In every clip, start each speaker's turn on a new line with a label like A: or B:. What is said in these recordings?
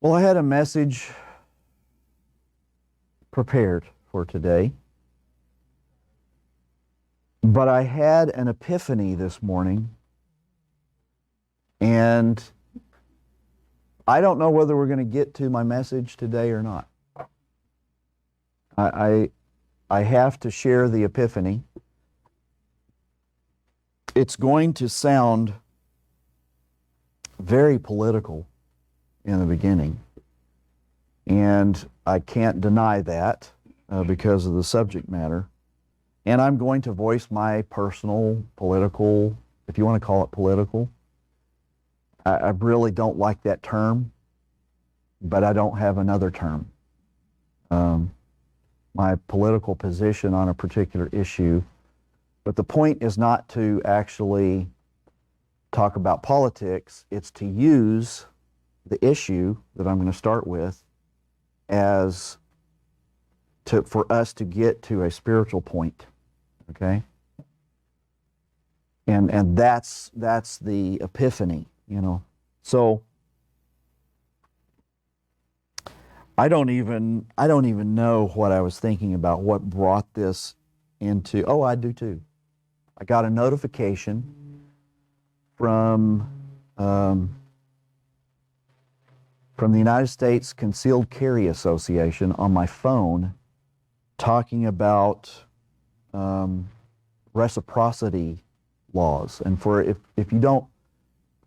A: Well, I had a message prepared for today, but I had an epiphany this morning, and I don't know whether we're going to get to my message today or not. I have to share the epiphany. It's going to sound very political in the beginning, and I can't deny that because of the subject matter. And I'm going to voice my personal political, if you want to call it political. I really don't like that term, but I don't have another term. My political position on a particular issue. But the point is not to actually talk about politics. It's to use the issue that I'm going to start with for us to get to a spiritual point, okay? And that's the epiphany, you know. So I don't even know what I was thinking about, what brought this into. Oh, I do too. I got a notification from the United States Concealed Carry Association on my phone talking about reciprocity laws. And for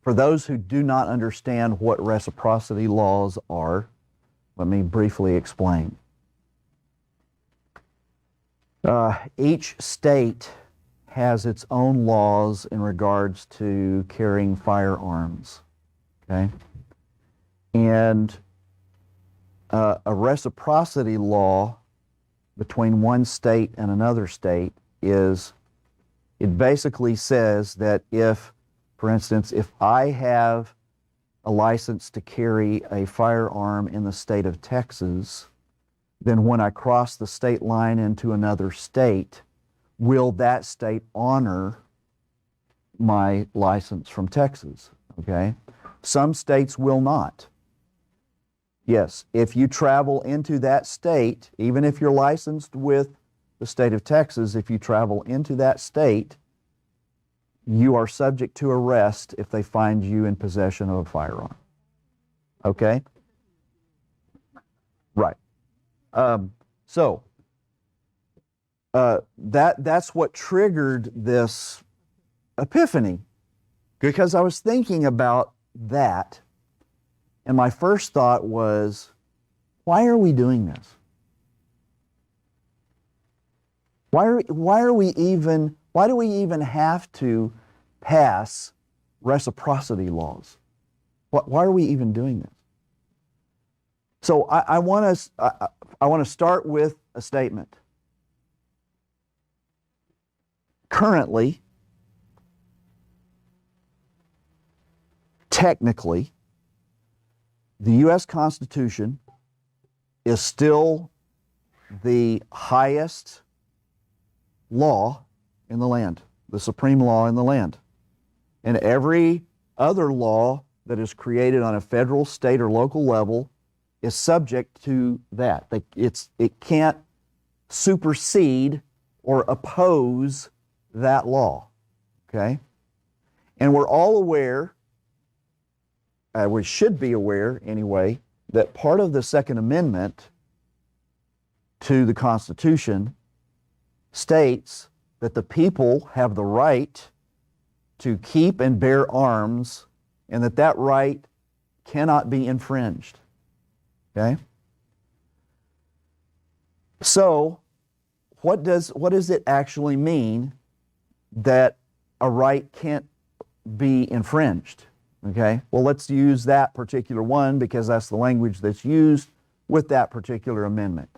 A: those who do not understand what reciprocity laws are, let me briefly explain. Each state has its own laws in regards to carrying firearms, okay? And a reciprocity law between one state and another state it basically says that if, for instance, if I have a license to carry a firearm in the state of Texas, then when I cross the state line into another state, will that state honor my license from Texas, okay? Some states will not. Yes, if you travel into that state, even if you're licensed with the state of Texas, if you travel into that state, you are subject to arrest if they find you in possession of a firearm. Okay? Right. That's what triggered this epiphany, because I was thinking about that, and my first thought was, why are we doing this? Why do we even have to pass reciprocity laws? Why are we even doing this? So I want to start with a statement. Currently, technically, the U.S. Constitution is still the highest law in the land, the supreme law in the land. And every other law that is created on a federal, state, or local level is subject to that. It can't supersede or oppose that law, okay? And we're all aware, we should be aware anyway, that part of the Second Amendment to the Constitution states that the people have the right to keep and bear arms, and that right cannot be infringed. Okay? So, what does it actually mean that a right can't be infringed? Okay? Well, let's use that particular one because that's the language that's used with that particular amendment.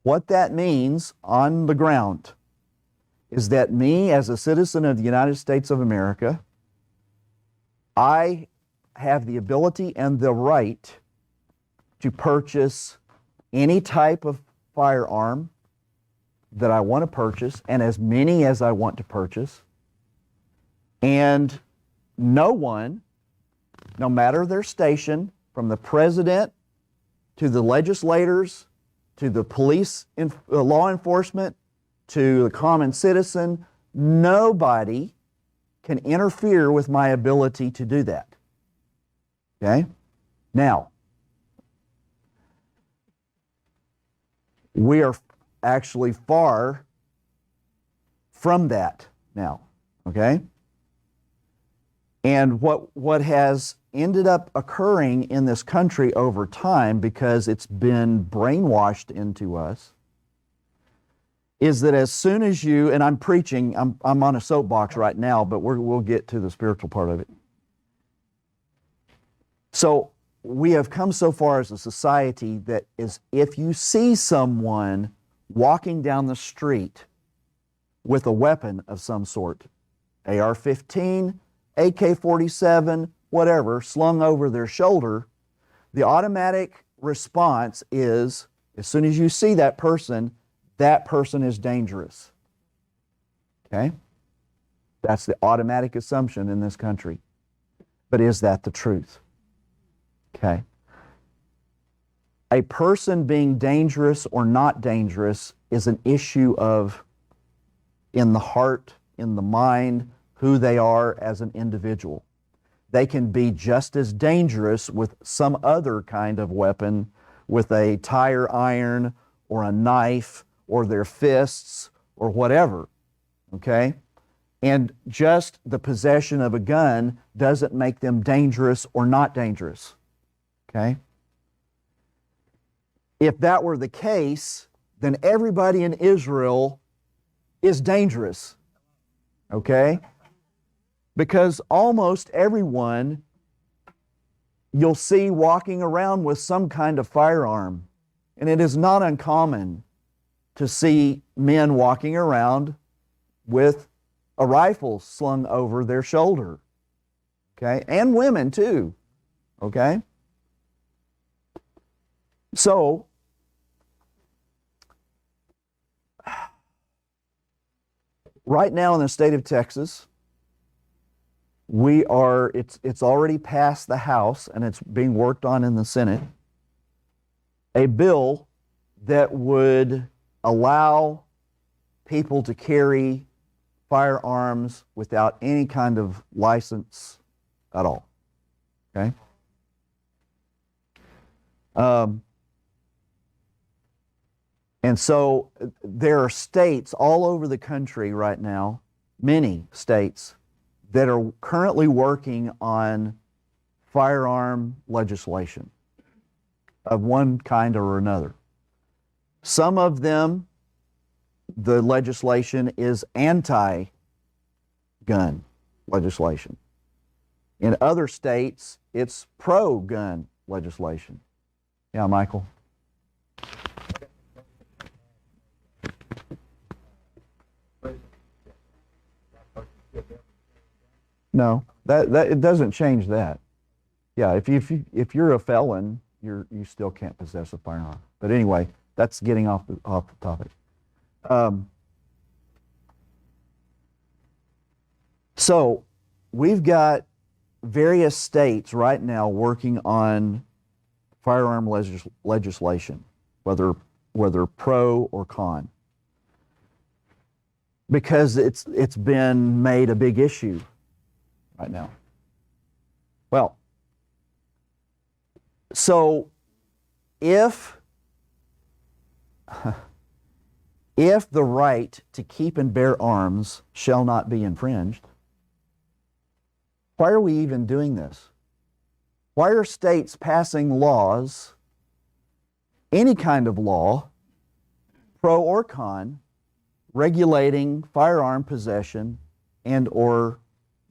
A: What that means on the ground is that me, as a citizen of the United States of America, I have the ability and the right to purchase any type of firearm that I want to purchase, and as many as I want to purchase. And no one, no matter their station, from the president to the legislators, to the police, law enforcement, to the common citizen, nobody can interfere with my ability to do that. Okay? Now, we are actually far from that now. Okay? And what has ended up occurring in this country over time, because it's been brainwashed into us, is that as soon as you, and I'm preaching, I'm on a soapbox right now, but we'll get to the spiritual part of it. So we have come so far as a society that is, if you see someone walking down the street with a weapon of some sort, AR-15, AK-47, whatever, slung over their shoulder, the automatic response is, as soon as you see that person is dangerous. Okay? That's the automatic assumption in this country. But is that the truth? Okay. A person being dangerous or not dangerous is an issue of, in the heart, in the mind, who they are as an individual. They can be just as dangerous with some other kind of weapon, with a tire iron or a knife or their fists or whatever, okay? And just the possession of a gun doesn't make them dangerous or not dangerous, okay? If that were the case, then everybody in Israel is dangerous, okay? Because almost everyone you'll see walking around with some kind of firearm. And it is not uncommon to see men walking around with a rifle slung over their shoulder, okay? And women too, okay? So, right now in the state of Texas, it's already passed the House and it's being worked on in the Senate, a bill that would allow people to carry firearms without any kind of license at all, okay? And so there are states all over the country right now, many states, that are currently working on firearm legislation of one kind or another. Some of them, the legislation is anti-gun legislation. In other states, it's pro-gun legislation. Yeah, Michael? No, that it doesn't change that. Yeah, if you're a felon, you still can't possess a firearm. But anyway, that's getting off the topic. So we've got various states right now working on firearm legislation, whether pro or con, because it's been made a big issue right now. Well, so if the right to keep and bear arms shall not be infringed, why are we even doing this? Why are states passing laws, any kind of law, pro or con, regulating firearm possession and or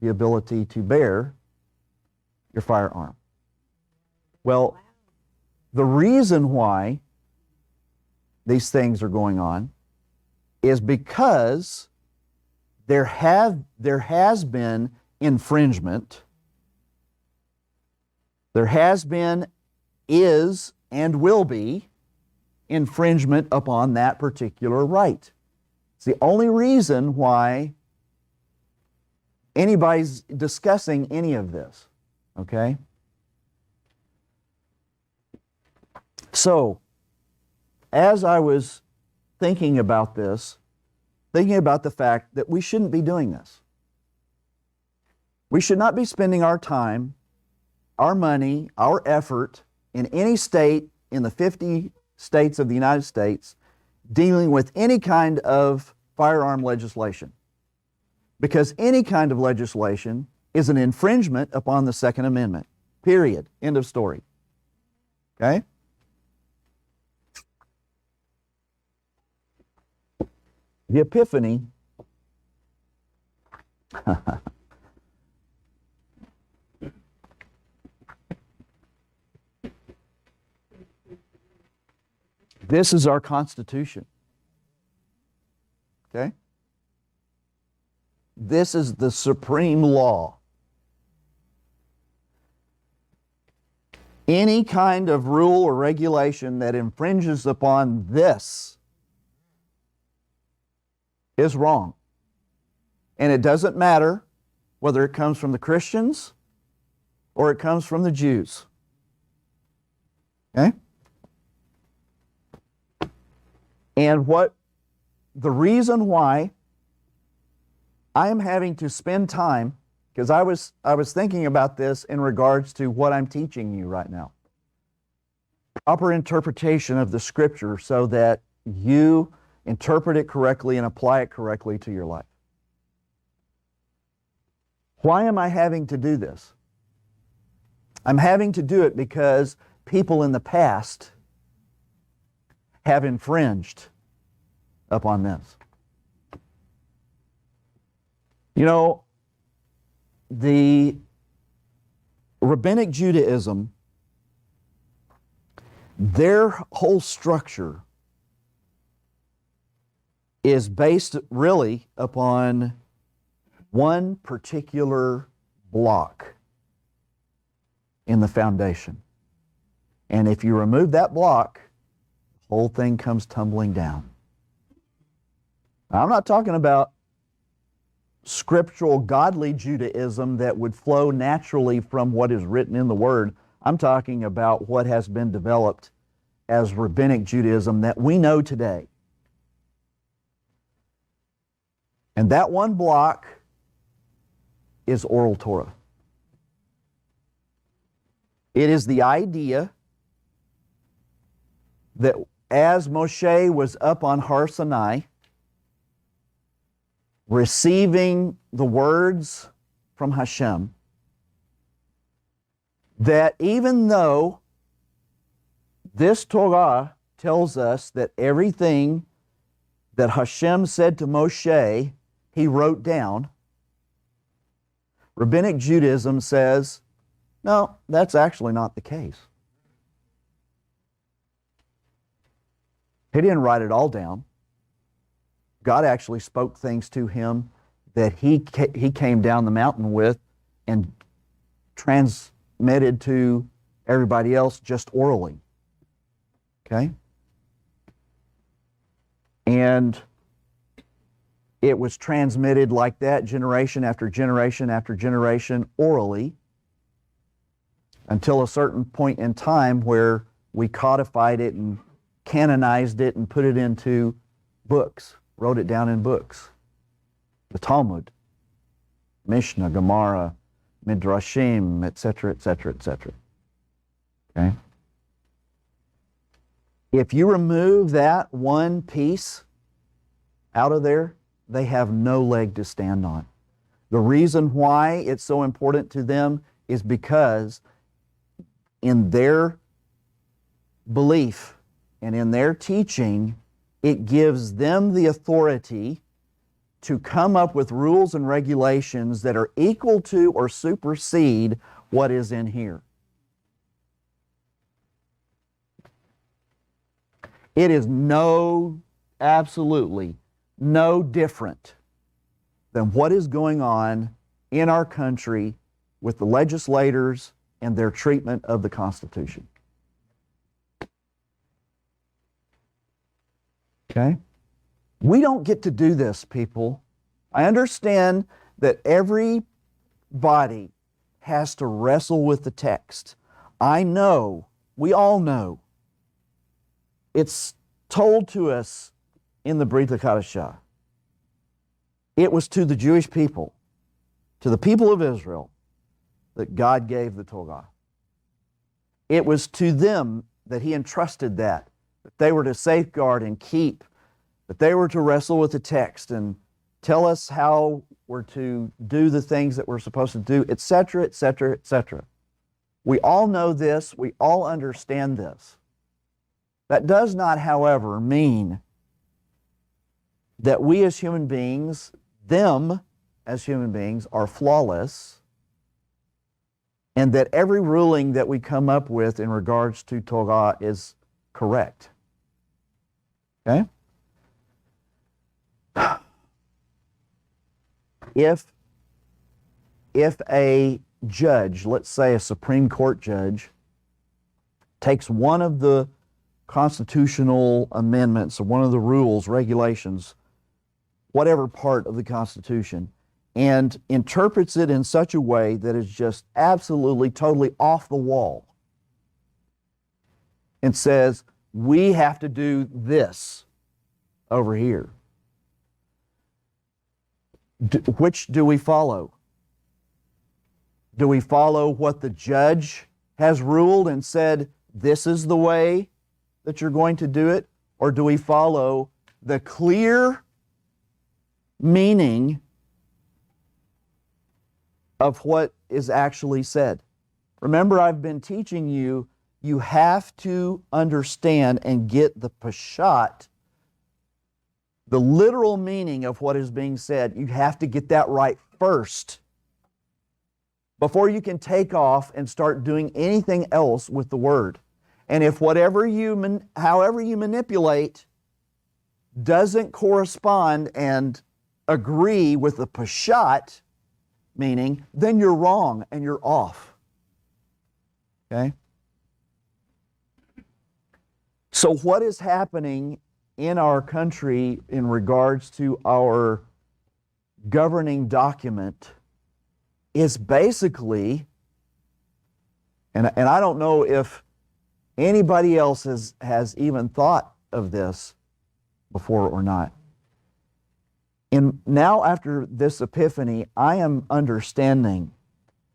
A: the ability to bear your firearm? Well, the reason why these things are going on is because there has been infringement. There has been, is, and will be infringement upon that particular right. It's the only reason why anybody's discussing any of this, okay? So, as I was thinking about this, thinking about the fact that we shouldn't be doing this. We should not be spending our time, our money, our effort in any state in the 50 states of the United States dealing with any kind of firearm legislation. Because any kind of legislation is an infringement upon the Second Amendment. Period. End of story. Okay? The Epiphany this is our Constitution. Okay? This is the supreme law. Any kind of rule or regulation that infringes upon this is wrong. And it doesn't matter whether it comes from the Christians or it comes from the Jews. Okay? And the reason why I am having to spend time, because I was thinking about this in regards to what I'm teaching you right now. Proper interpretation of the Scripture so that you interpret it correctly and apply it correctly to your life. Why am I having to do this? I'm having to do it because people in the past have infringed upon this. You know, the Rabbinic Judaism, their whole structure is based really upon one particular block in the foundation. And if you remove that block, the whole thing comes tumbling down. Now, I'm not talking about scriptural, godly Judaism that would flow naturally from what is written in the Word. I'm talking about what has been developed as Rabbinic Judaism that we know today. And that one block is Oral Torah. It is the idea that as Moshe was up on Har Sinai, receiving the words from Hashem, that even though this Torah tells us that everything that Hashem said to Moshe, he wrote down, Rabbinic Judaism says, no, that's actually not the case. He didn't write it all down. God actually spoke things to him that he came down the mountain with and transmitted to everybody else just orally. Okay? And it was transmitted like that generation after generation after generation orally until a certain point in time where we codified it and canonized it and put it into books. Wrote it down in books. The Talmud, Mishnah, Gemara, Midrashim, etc., etc., etc. Okay? If you remove that one piece out of there, they have no leg to stand on. The reason why it's so important to them is because in their belief and in their teaching, it gives them the authority to come up with rules and regulations that are equal to or supersede what is in here. It is absolutely no different than what is going on in our country with the legislators and their treatment of the Constitution. Okay? We don't get to do this, people. I understand that everybody has to wrestle with the text. I know, we all know, it's told to us in the Brit Hadashah. It was to the Jewish people, to the people of Israel, that God gave the Torah. It was to them that He entrusted that they were to safeguard and keep, that they were to wrestle with the text and tell us how we're to do the things that we're supposed to do, etc., etc., etc. We all know this. We all understand this. That does not, however, mean that we as human beings, them as human beings, are flawless, and that every ruling that we come up with in regards to Torah is correct. Okay? If a judge, let's say a Supreme Court judge, takes one of the constitutional amendments or one of the rules, regulations, whatever part of the Constitution, and interprets it in such a way that is just absolutely, totally off the wall, and says, we have to do this over here. Which do we follow? Do we follow what the judge has ruled and said, this is the way that you're going to do it? Or do we follow the clear meaning of what is actually said? Remember, I've been teaching you, you have to understand and get the pashat, the literal meaning of what is being said. You have to get that right first before you can take off and start doing anything else with the word. And if however you manipulate doesn't correspond and agree with the pashat meaning, then you're wrong and you're off. Okay? So what is happening in our country in regards to our governing document is basically, and I don't know if anybody else has even thought of this before or not. And now after this epiphany, I am understanding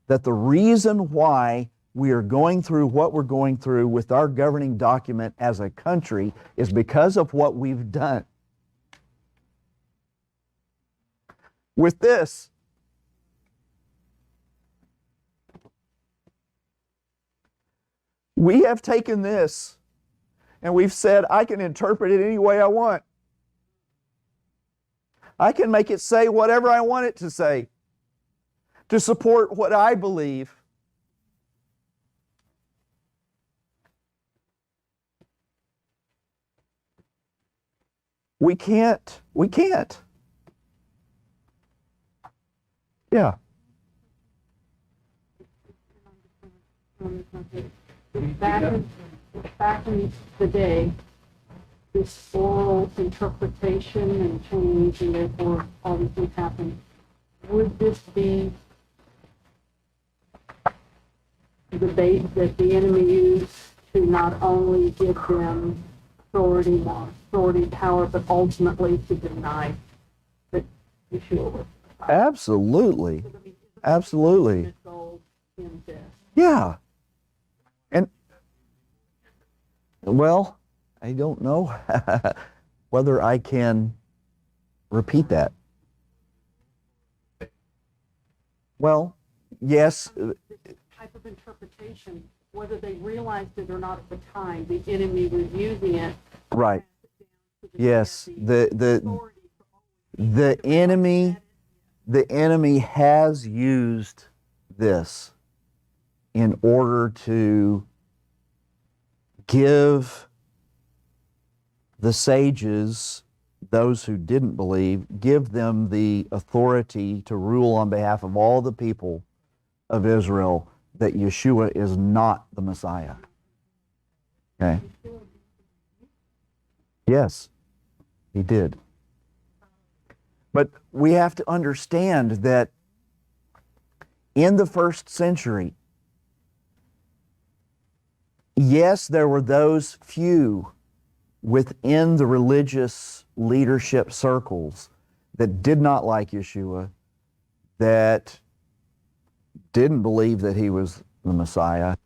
A: that the reason why we are going through what we're going through with our governing document as a country is because of what we've done. With this, we have taken this and we've said, I can interpret it any way I want. I can make it say whatever I want it to say to support what I believe. We can't. Yeah.
B: Back in the day, this oral interpretation and change, and therefore all these things happen. Would this be the bait that the enemy used to not only give them authority, power, but ultimately to deny that Yeshua was?
A: Absolutely. Absolutely. Yeah. And, well, I don't know whether I can repeat that. Well, yes.
B: This type of interpretation, whether they realized it or not at the time, the enemy was using it.
A: Right. Yes. The enemy has used this in order to give the sages, those who didn't believe, give them the authority to rule on behalf of all the people of Israel that Yeshua is not the Messiah. Okay? Yes, he did. But we have to understand that in the first century, yes, there were those few within the religious leadership circles that did not like Yeshua, that didn't believe that he was the Messiah,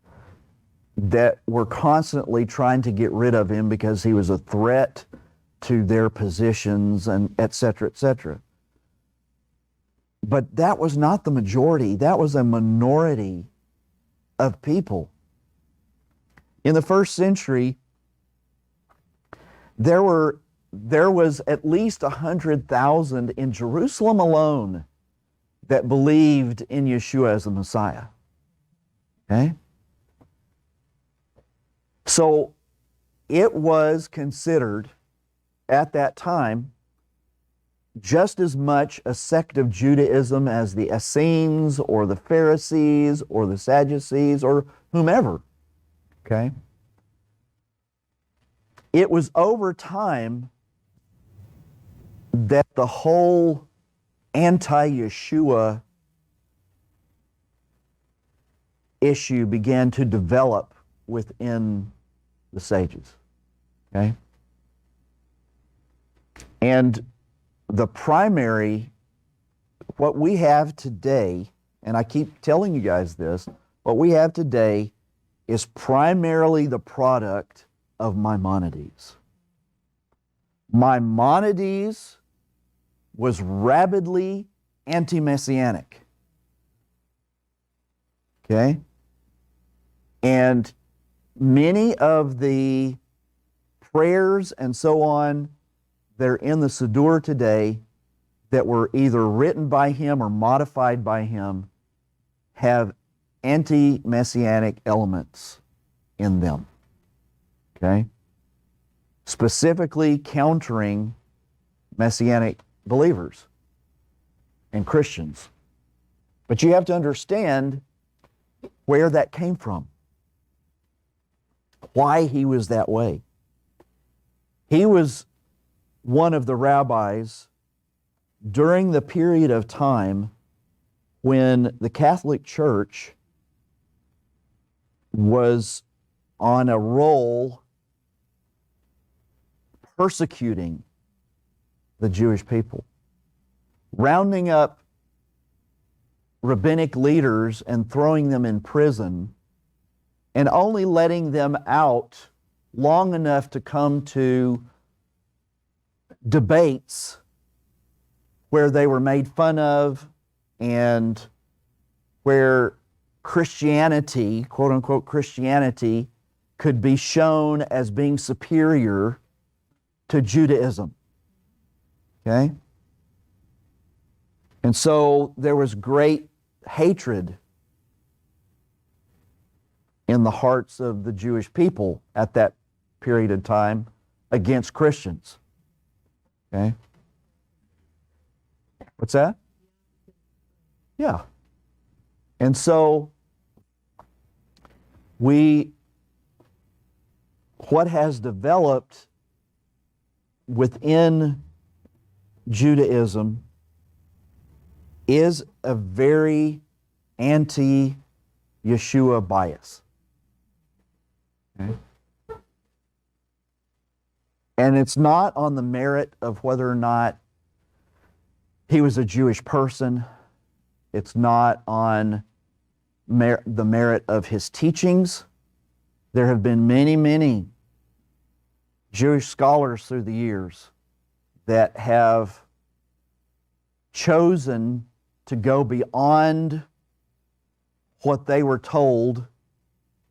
A: that were constantly trying to get rid of him because he was a threat to their positions, and et cetera, et cetera. But that was not the majority. That was a minority of people. In the first century, there was at least 100,000 in Jerusalem alone that believed in Yeshua as the Messiah. Okay? So it was considered at that time just as much a sect of Judaism as the Essenes or the Pharisees or the Sadducees or whomever. Okay? It was over time that the whole anti-Yeshua issue began to develop within the sages. Okay? And the primary, what we have today, and I keep telling you guys this, what we have today is primarily the product of Maimonides. Maimonides was rabidly anti-messianic. Okay? And many of the prayers and so on that are in the Siddur today that were either written by him or modified by him have anti-messianic elements in them. Okay? Specifically countering messianic believers and Christians. But you have to understand where that came from. Why he was that way. He was one of the rabbis during the period of time when the Catholic Church was on a roll persecuting the Jewish people, rounding up rabbinic leaders and throwing them in prison, and only letting them out long enough to come to debates where they were made fun of and where Christianity, quote unquote Christianity, could be shown as being superior to Judaism. Okay? And so there was great hatred in the hearts of the Jewish people at that period of time against Christians. Okay? What's that? Yeah. And so what has developed within Judaism is a very anti-Yeshua bias. Okay? And it's not on the merit of whether or not he was a Jewish person. It's not on the merit of his teachings. There have been many, many Jewish scholars through the years that have chosen to go beyond what they were told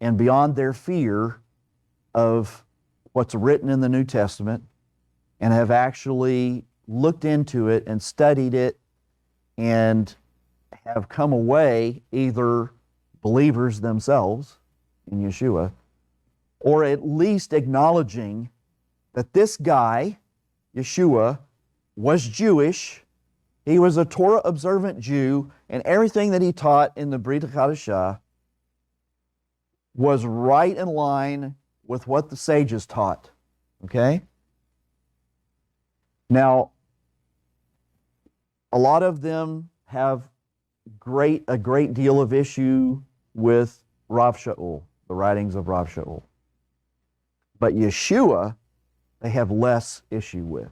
A: and beyond their fear of what's written in the New Testament, and have actually looked into it and studied it and have come away either believers themselves in Yeshua, or at least acknowledging that this guy, Yeshua, was Jewish, he was a Torah-observant Jew, and everything that he taught in the Brit Chadashah was right in line with what the sages taught. Okay? Now, a lot of them have a great deal of issue with Rav Shaul, the writings of Rav Shaul. But Yeshua they have less issue with.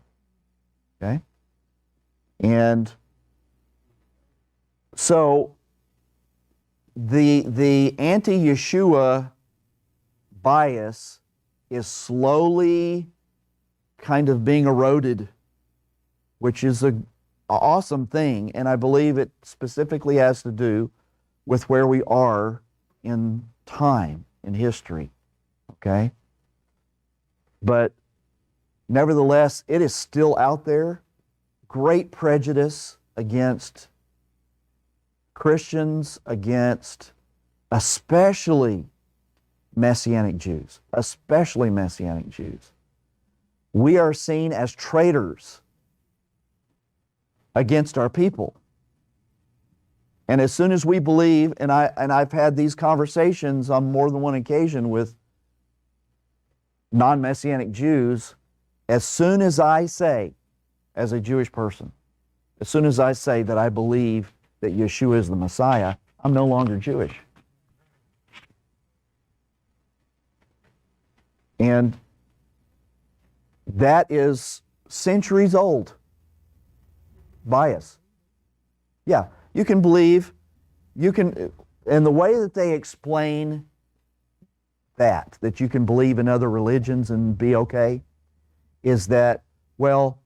A: Okay? And so the anti-Yeshua bias is slowly kind of being eroded, which is an awesome thing, and I believe it specifically has to do with where we are in time, in history, okay? But nevertheless, it is still out there. Great prejudice against Christians, against especially Messianic Jews, especially Messianic Jews. We are seen as traitors against our people. And as soon as we believe, and I've had these conversations on more than one occasion with non-Messianic Jews, as soon as I say, as a Jewish person, as soon as I say that I believe that Yeshua is the Messiah, I'm no longer Jewish. And that is centuries old bias. Yeah, you can believe, and the way that they explain that you can believe in other religions and be okay, is that, well,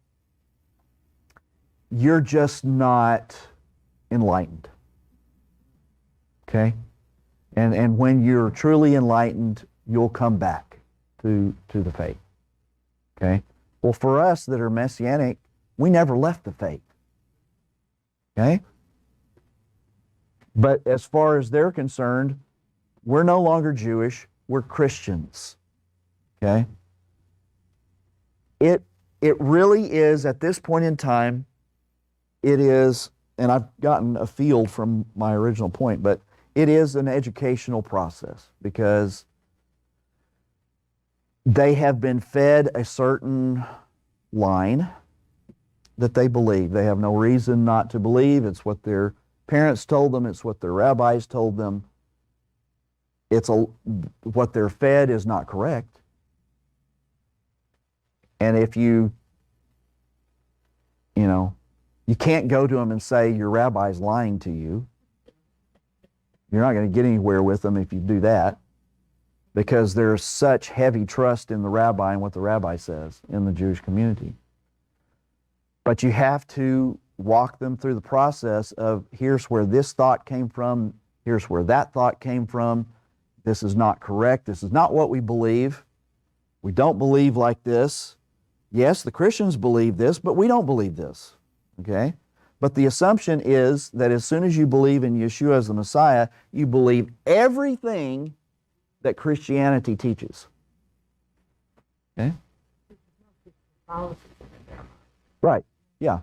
A: you're just not enlightened. Okay? And when you're truly enlightened, you'll come back to the faith. Okay? Well, for us that are Messianic, we never left the faith. Okay? But as far as they're concerned, we're no longer Jewish, we're Christians. Okay? It really is, at this point in time, it is, and I've gotten a field from my original point, but it is an educational process because they have been fed a certain line that they believe. They have no reason not to believe. It's what their parents told them. It's what their rabbis told them. What they're fed is not correct. And if you can't go to them and say your rabbi's lying to you. You're not going to get anywhere with them if you do that, because there's such heavy trust in the rabbi and what the rabbi says in the Jewish community. But you have to walk them through the process of, here's where this thought came from, here's where that thought came from, this is not correct, this is not what we believe, we don't believe like this. Yes, the Christians believe this, but we don't believe this, okay? But the assumption is that as soon as you believe in Yeshua as the Messiah, you believe everything that Christianity teaches. Okay? Right, yeah.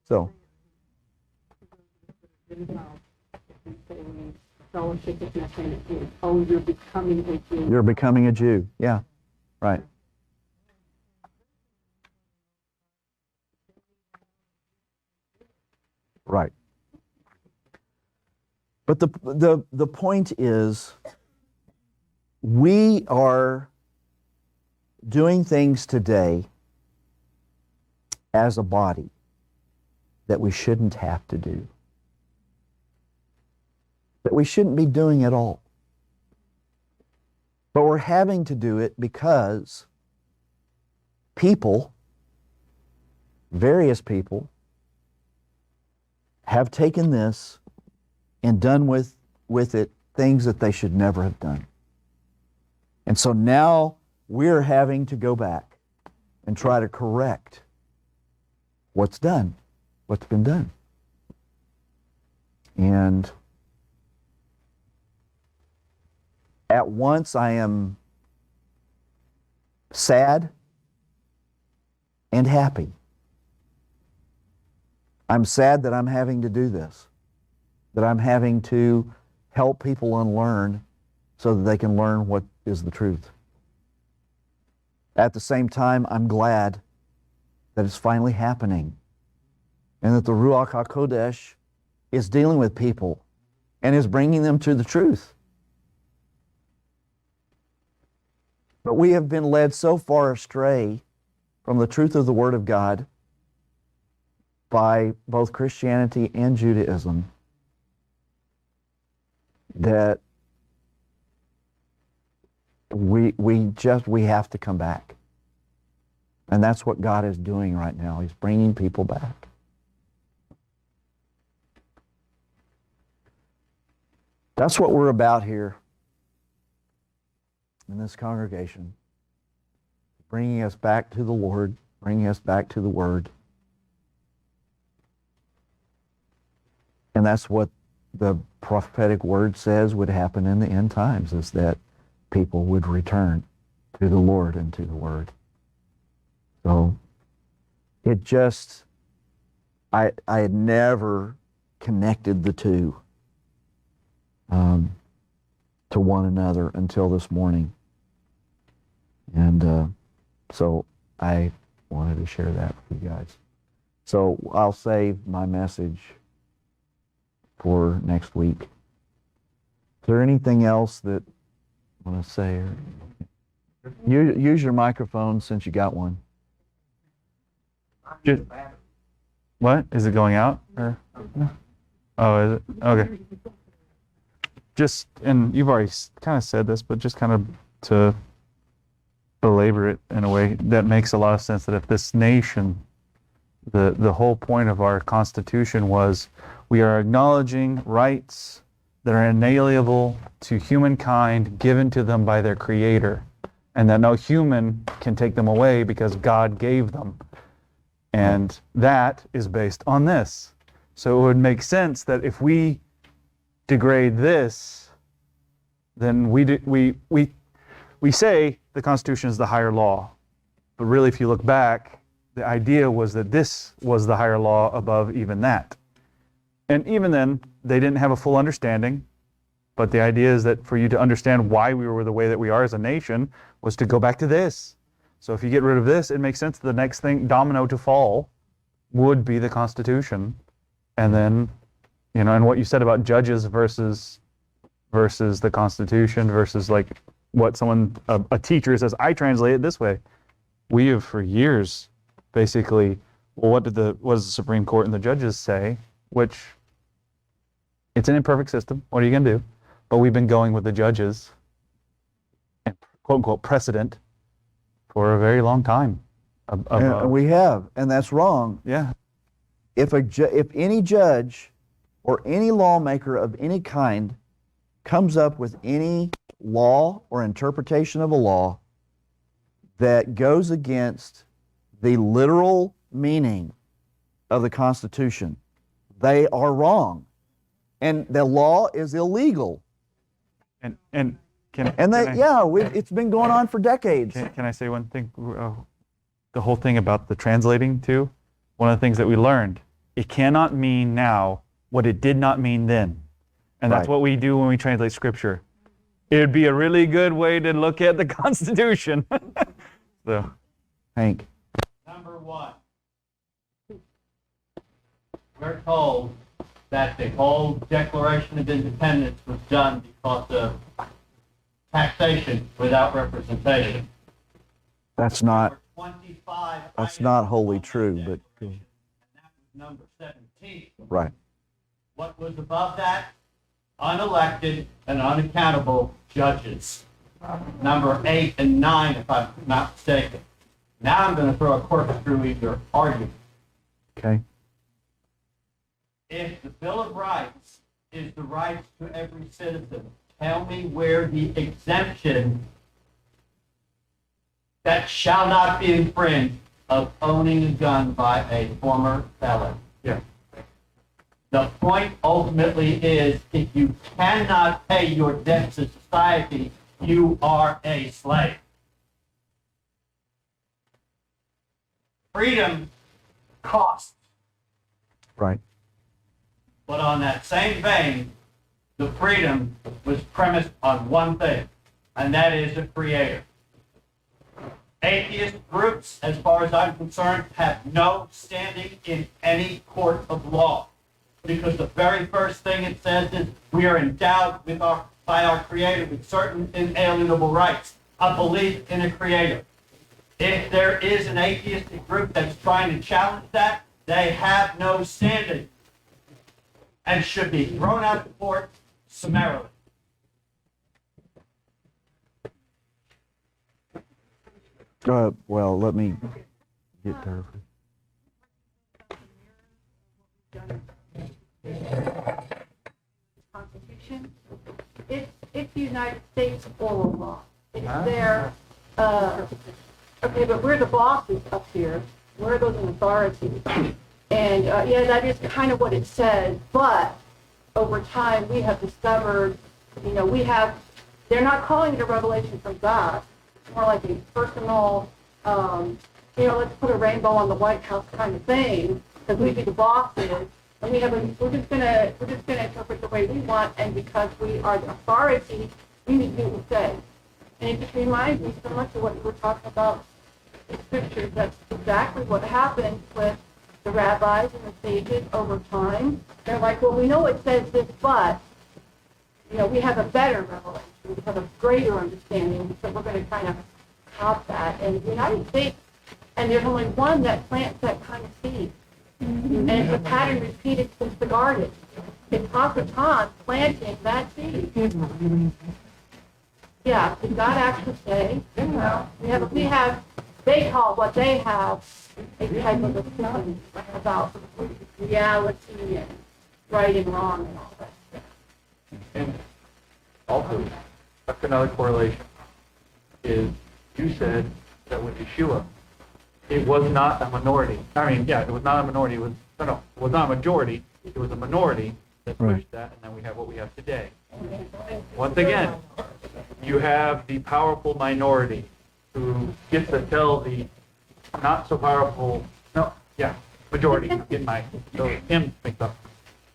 A: So.
B: Fellowship with Messianic Jews. Oh, you're becoming a Jew.
A: You're becoming a Jew, yeah, right. Right. But the point is, we are doing things today as a body that we shouldn't have to do, that we shouldn't be doing at all. But we're having to do it because people, various people, have taken this and done with it things that they should never have done. And so now we're having to go back and try to correct what's done, what's been done. And at once I am sad and happy. I'm sad that I'm having to do this, that I'm having to help people unlearn so that they can learn what is the truth. At the same time, I'm glad that it's finally happening and that the Ruach HaKodesh is dealing with people and is bringing them to the truth. But we have been led so far astray from the truth of the Word of God by both Christianity and Judaism that we have to come back. And that's what God is doing right now. He's bringing people back. That's what we're about here in this congregation. Bringing us back to the Lord, bringing us back to the Word. And that's what the prophetic word says would happen in the end times, is that people would return to the Lord and to the Word. So it just, I had never connected the two to one another until this morning. And so I wanted to share that with you guys. So I'll save my message for next week. Is there anything else that you want to say? Use your microphone since you got one.
C: What? Is it going out? Or? Oh, is it? Okay. Just, and you've already kind of said this, but just kind of to belabor it in a way that makes a lot of sense, that if this nation, the whole point of our Constitution was we are acknowledging rights that are inalienable to humankind given to them by their Creator, and that no human can take them away because God gave them. And that is based on this. So it would make sense that if we degrade this, then we say the Constitution is the higher law. But really, if you look back, the idea was that this was the higher law above even that. And even then, they didn't have a full understanding. But the idea is that for you to understand why we were the way that we are as a nation was to go back to this. So if you get rid of this, it makes sense the next thing, domino to fall, would be the Constitution. And then, and what you said about judges versus the Constitution versus like what someone, a teacher says, I translate it this way. We have for years basically, well, what does the Supreme Court and the judges say? Which, it's an imperfect system. What are you going to do? But we've been going with the judges and quote unquote precedent for a very long time.
A: And we have, and that's wrong.
C: Yeah.
A: If any judge or any lawmaker of any kind comes up with any law or interpretation of a law that goes against the literal meaning of the Constitution, they are wrong. And the law is illegal. It's been going on for decades.
C: Can I say one thing? The whole thing about the translating too, one of the things that we learned, it cannot mean now what it did not mean then. And that's what we do when we translate Scripture. It would be a really good way to look at the Constitution. So,
A: Hank.
D: Number one, we're told that the whole Declaration of Independence was done because of taxation without representation.
A: That's not
D: 25
A: wholly true, but
D: and that was number 17.
A: right.
D: What was above that? Unelected and unaccountable judges. Number 8 and 9, if I'm not mistaken. Now I'm going to throw a corkscrew in your argument.
A: Okay.
D: If the Bill of Rights is the rights to every citizen, tell me where the exemption that shall not be infringed of owning a gun by a former felon.
C: yeah.
D: The point ultimately is, if you cannot pay your debt to society, you are a slave. Freedom costs.
A: Right.
D: But on that same vein, the freedom was premised on one thing, and that is a creator. Atheist groups, as far as I'm concerned, have no standing in any court of law, because the very first thing it says is we are endowed by our Creator with certain inalienable rights, a belief in a Creator. If there is an atheistic group that's trying to challenge that, they have no standing and should be thrown out of court summarily.
A: Well, let me get there.
B: Constitution. It's the United States oral law. It's their, okay, but we're the bosses up here. We're those in authority. And, yeah, that is kind of what it says, but over time, we have discovered, they're not calling it a revelation from God. It's more like a personal, let's put a rainbow on the White House kind of thing, because we be the bosses. And we're just gonna interpret the way we want, and because we are the authority, we need to do what we say. And it just reminds me so much of what you were talking about in scriptures. That's exactly what happened with the rabbis and the sages over time. They're like, well, we know it says this, but we have a better revelation, we have a greater understanding, so we're going to kind of top that. And the United States, and there's only one that plants that kind of seed. And it's a pattern repeated since the garden. It's Hakatan planting that seed. Yeah, did God actually say? We have, they call what they have a type of a study about reality and right and wrong and all that stuff.
E: And also, another correlation is you said that with Yeshua, it was not a minority. It was not a minority. It was not a majority. It was a minority that pushed that, and then we have what we have today. Once again, you have the powerful minority who gets to tell the not so powerful, majority, get my him mixed up.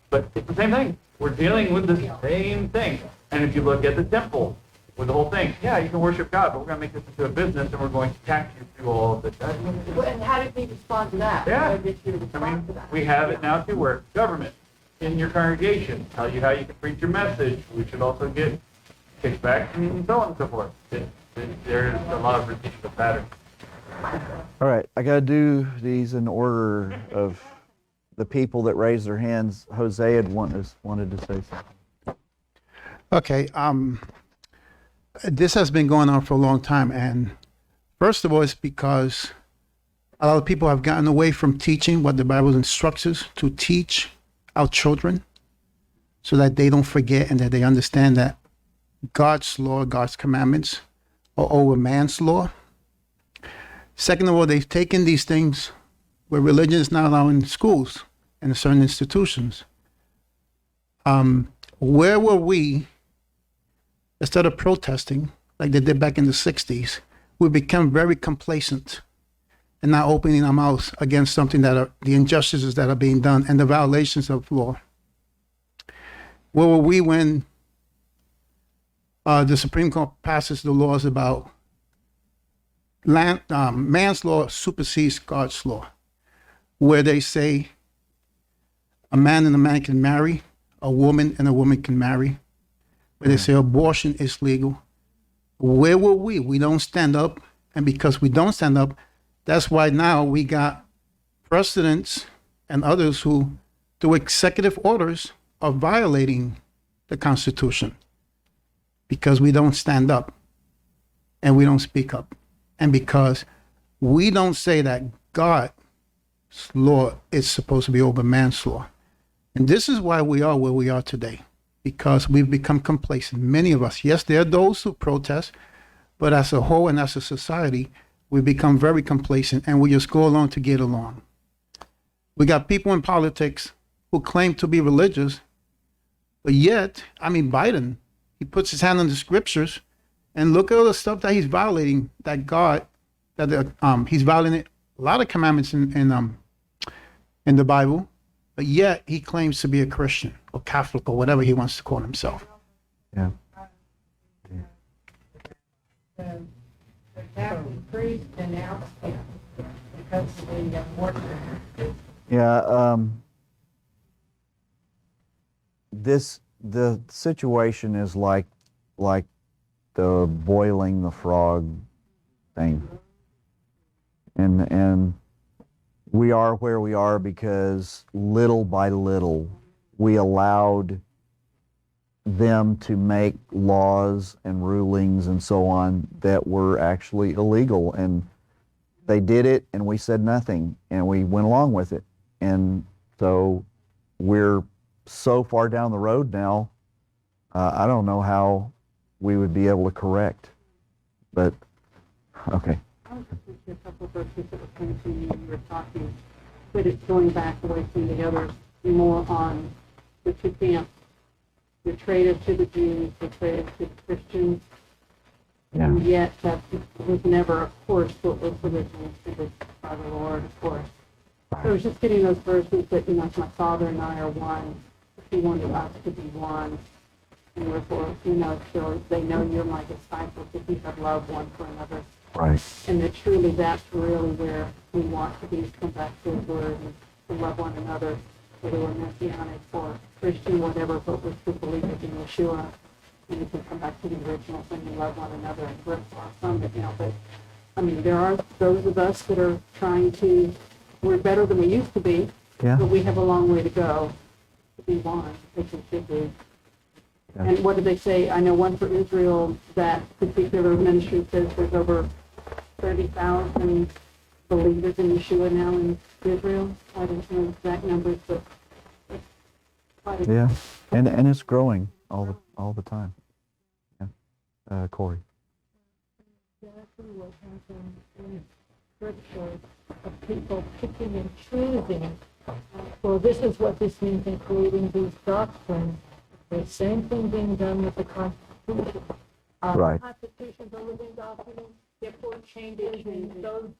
E: But it's the same thing. We're dealing with the same thing. And if you look at the temple, with the whole thing, you can worship God, but we're going to make this into a business, and we're going to tax you through all of it.
B: And how did we respond to that?
E: Yeah.
B: How did you respond to that?
E: We have it now too, where government in your congregation tell you how you can preach your message. We should also get kickback and so on and so forth. There's a lot of ridiculous patterns.
A: All right, I got to do these in order of the people that raised their hands. Jose had wanted to say something.
F: Okay, this has been going on for a long time, and first of all, it's because a lot of people have gotten away from teaching what the Bible instructs us to teach our children, so that they don't forget and that they understand that God's law, God's commandments are over man's law. Second of all, they've taken these things where religion is now allowed in schools and in certain institutions. Where were we? Instead of protesting like they did back in the 60s, we become very complacent and not opening our mouths against something that are the injustices that are being done and the violations of law. Where were we when the Supreme Court passes the laws about man's law supersedes God's law, where they say a man and a man can marry, a woman and a woman can marry, where they say abortion is legal. Where were we? We don't stand up, and because we don't stand up, that's why now we got presidents and others who, through executive orders, are violating the Constitution because we don't stand up and we don't speak up, and because we don't say that God's law is supposed to be over man's law. And this is why we are where we are today, because we've become complacent. Many of us, yes, there are those who protest, but as a whole and as a society, we become very complacent and we just go along to get along. We got people in politics who claim to be religious, but yet, Biden, he puts his hand on the scriptures and look at all the stuff that he's violating, he's violating a lot of commandments in the Bible, but yet he claims to be a Christian or Catholic or whatever he wants to call himself.
A: Yeah.
G: The Catholic priest denounced him because of the abortion.
A: Yeah. The situation is like the boiling the frog thing. And we are where we are because little by little we allowed them to make laws and rulings and so on that were actually illegal, and they did it and we said nothing and we went along with it. And so we're so far down the road now, I don't know how we would be able to correct, but okay.
B: I was just thinking a couple of verses that were coming to me when you were talking, but it's going back away from the others, more on the two camps, the traitor to the Jews, the traitor to the Christians.
A: Yeah.
B: And yet that was never, of course, what was originally intended by the Lord, of course. So I was just getting those verses that, you know, my Father and I are one. He wanted us to be one. And therefore, you know, so they know you're my disciples if you have love one for another.
A: Right.
B: And that truly that's really where we want to be, come back to His Word and to love one another, whether we're Messianic or Christian, whatever, but we're true believers in Yeshua. And we can come back to the original thing and love one another. And we're awesome, but, you know, but, I mean, there are those of us that are trying to, we're better than we used to be,
A: Yeah.
B: but we have a long way to go to be one, which we should be.
A: Yeah.
B: And what did they say? I know one for Israel, that particular ministry says there's over 30,000 believers in Yeshua now in Israel. I don't know exact numbers, but it's quite a
A: Yeah. And it's growing all the time. Yeah. Corey.
G: Exactly what happens in scripture of people picking and choosing. Well, this is what this means in creating these doctrines. The same thing being done with the Constitution.
A: Right.
G: Constitution's a living document, therefore changes, and those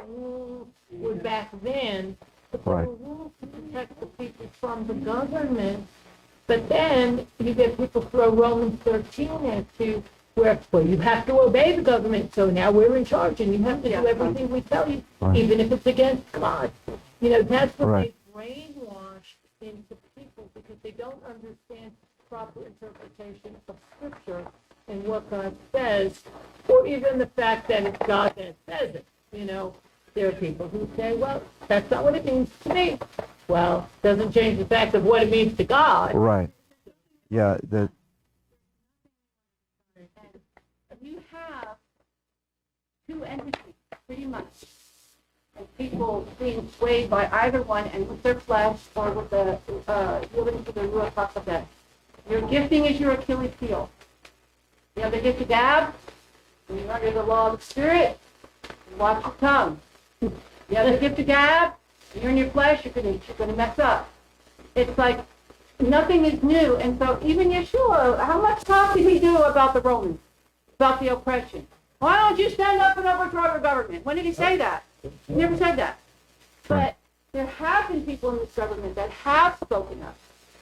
G: rules were back then, but they
A: Right.
G: were rules to protect the people from the government. But then you get people throw Romans 13 into where, well, you have to obey the government, so now we're in charge, and you have to do everything we tell you,
A: Right.
G: even if it's against God. You know, that's what
A: Right.
G: they brainwash into people because they don't understand proper interpretation of Scripture and what God says, or even the fact that it's God that says it. You know, there are people who say, well, that's not what it means to me. Well, doesn't change the fact of what it means to God.
A: Right. Yeah.
B: You have two entities, pretty much. And people being swayed by either one and with their flesh or with the yielding to the Ruach HaKodesh. Your gifting is your Achilles heel. You have the gift of gab, and you're under the law of the Spirit, you watch your tongue. You have the gift of gab, and you're in your flesh, you're gonna mess up. It's like nothing is new. And so even Yeshua, how much talk did he do about the Romans, about the oppression? Why don't you stand up and overthrow your government? When did he say that? He never said that. But there have been people in this government that have spoken up.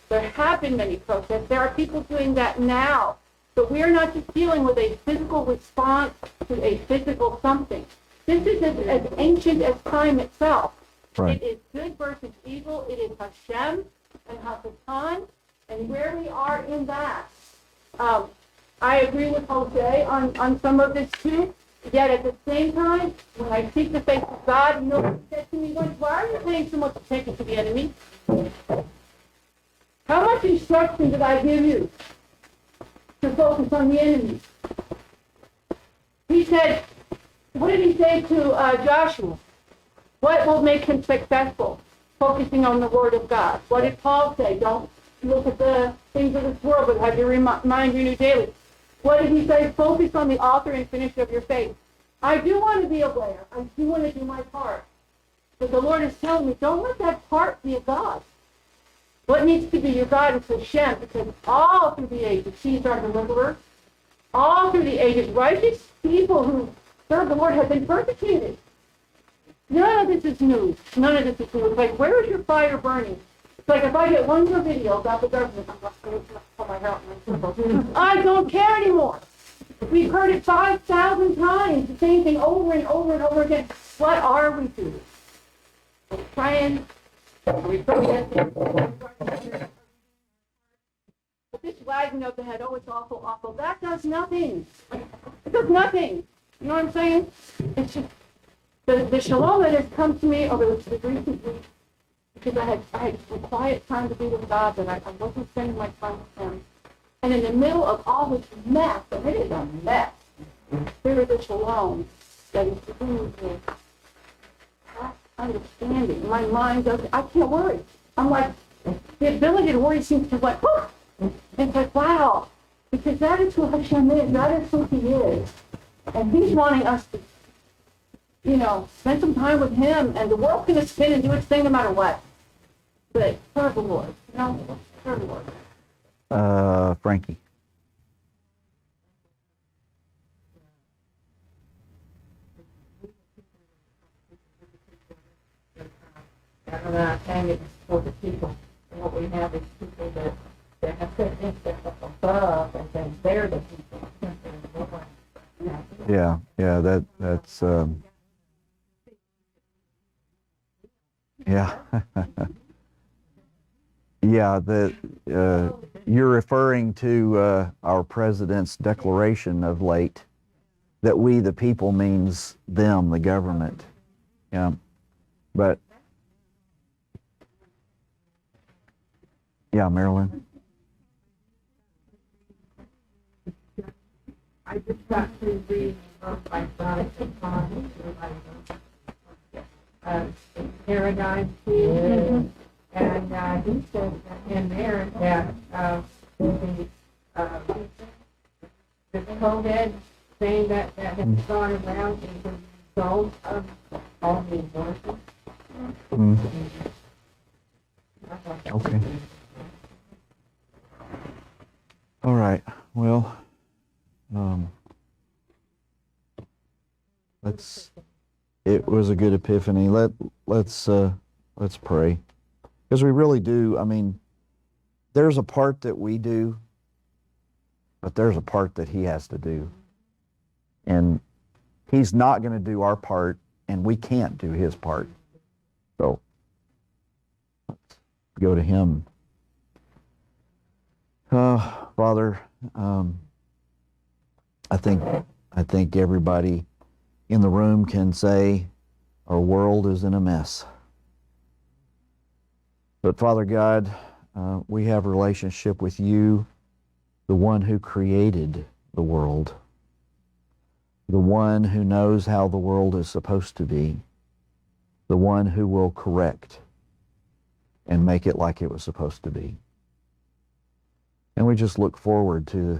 B: There have been many protests. There are people doing that now. But we are not just dealing with a physical response to a physical something. This is as ancient as time itself.
A: Right.
B: It is good versus evil. It is Hashem and Hasatan, and where we are in that. I agree with Jose on some of this too. Yet at the same time, when I seek the face of God, you know what he said to me once? Why are you paying so much attention to the enemy? How much instruction did I give you to focus on the enemy? He said, what did he say to Joshua? What will make him successful? Focusing on the Word of God. What did Paul say? Don't look at the things of this world, but have your mind renewed daily. What did he say? Focus on the author and finisher of your faith. I do want to be a Blair. I do want to do my part. But the Lord is telling me, don't let that part be a God. What needs to be your God is Hashem, because all through the ages, He's our deliverer. All through the ages, righteous people who serve the Lord have been persecuted. None of this is new. None of this is new. It's like, where is your fire burning? It's like if I get one more video about the government, I'm not going to pull my hair out in my circles. I don't care anymore. We've heard it 5,000 times, the same thing over and over and over again. What are we doing? We're trying. We're protesting. But this wagging of the head, oh, it's awful, awful. That does nothing. It does nothing. You know what I'm saying? It's just the shalom that has come to me over the recent weeks, because I had some quiet time to be with God, that I wasn't spending my time with Him. And in the middle of all this mess, and it is a mess, there is a shalom that is giving me understanding. My mind doesn't, I can't worry. I'm like, the ability to worry seems to like, whew. It's like, wow, because that is who Hashem is, that is who He is. And He's wanting us to, spend some time with Him, and the world's going to spin and do its thing no matter what. But serve the Lord, serve the Lord.
A: Frankie.
G: And it's for the people. And what we have is people that have set themselves up above, and then they're the people.
A: Yeah, that's yeah. Yeah, you're referring to our president's declaration of late that we the people means them, the government. Yeah. But yeah, Marilyn.
G: I just got to read my son in Paradigm 2, and he said in there that the COVID thing that has gone around is the result of all the abortions.
A: Okay. All right. Well, it was a good epiphany. Let's pray. Because we really do, I mean, there's a part that we do, but there's a part that He has to do. And He's not going to do our part, and we can't do His part. So, let's go to Him. Father, I think everybody in the room can say our world is in a mess. But Father God, we have a relationship with You, the one who created the world, the one who knows how the world is supposed to be, the one who will correct and make it like it was supposed to be. And we just look forward to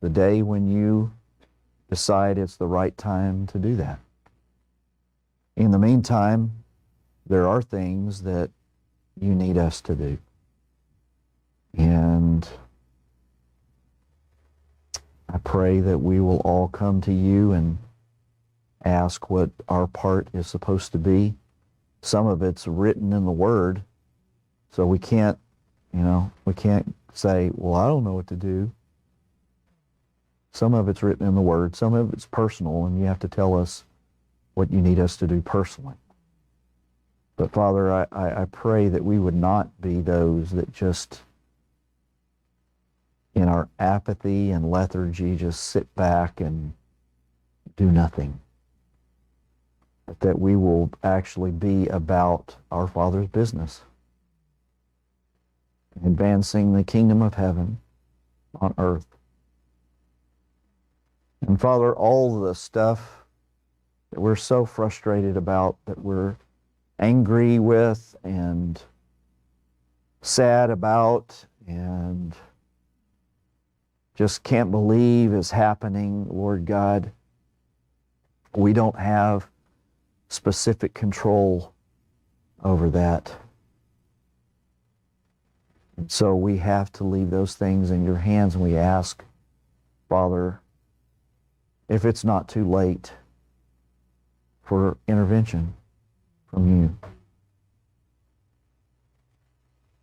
A: the day when You decide it's the right time to do that. In the meantime, there are things that You need us to do. And I pray that we will all come to You and ask what our part is supposed to be. Some of it's written in the Word, so we can't say, well, I don't know what to do. Some of it's written in the Word, some of it's personal, and You have to tell us what You need us to do personally. But Father, I pray that we would not be those that just, in our apathy and lethargy, just sit back and do nothing. But that we will actually be about our Father's business, advancing the kingdom of heaven on earth. And Father, all the stuff that we're so frustrated about, that we're angry with and sad about and just can't believe is happening, Lord God, we don't have specific control over that. And so we have to leave those things in Your hands, and we ask, Father, if it's not too late, for intervention from You.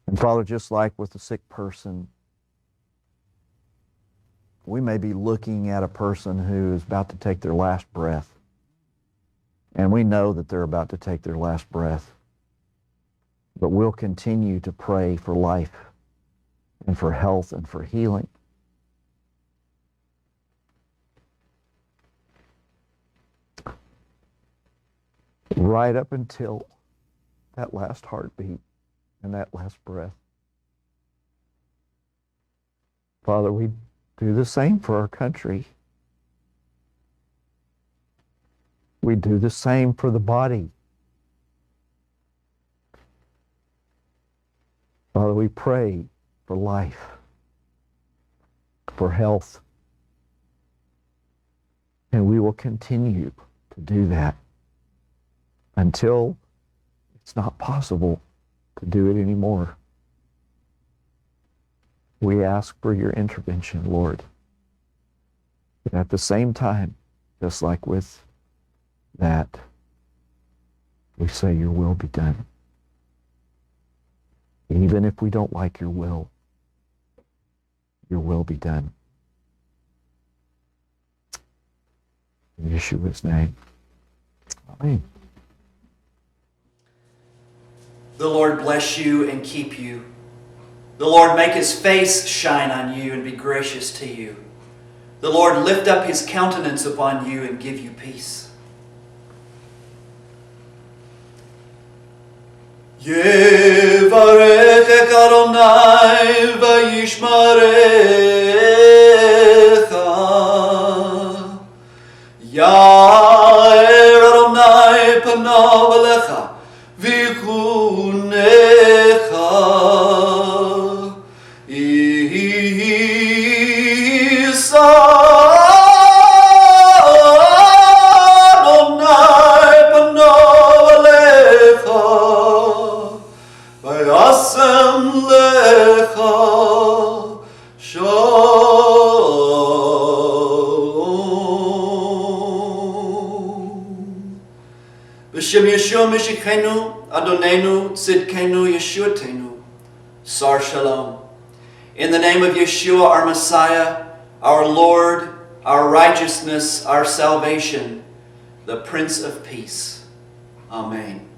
A: And Father, just like with the sick person, we may be looking at a person who is about to take their last breath, and we know that they're about to take their last breath, but we'll continue to pray for life and for health and for healing. right up until that last heartbeat and that last breath. Father, we do the same for our country. We do the same for the body. Father, we pray for life, for health, and we will continue to do that until it's not possible to do it anymore. We ask for your intervention, Lord. But at the same time, just like with that, we say your will be done. Even if we don't like your will be done. In Yeshua's name. Amen.
H: The Lord bless you and keep you. The Lord make his face shine on you and be gracious to you. The Lord lift up his countenance upon you and give you peace. Yevarechek Adonai vayishmarecha. Yair Adonai panav alecha vichunecha. Isa Adonai panav alecha vayasem lecha shalom. B'shem Yeshua Mishikenu Adonenu Tzidkenu Yeshuatenu Sar Shalom. In the name of Yeshua, our Messiah, our Lord, our righteousness, our salvation, the Prince of Peace. Amen.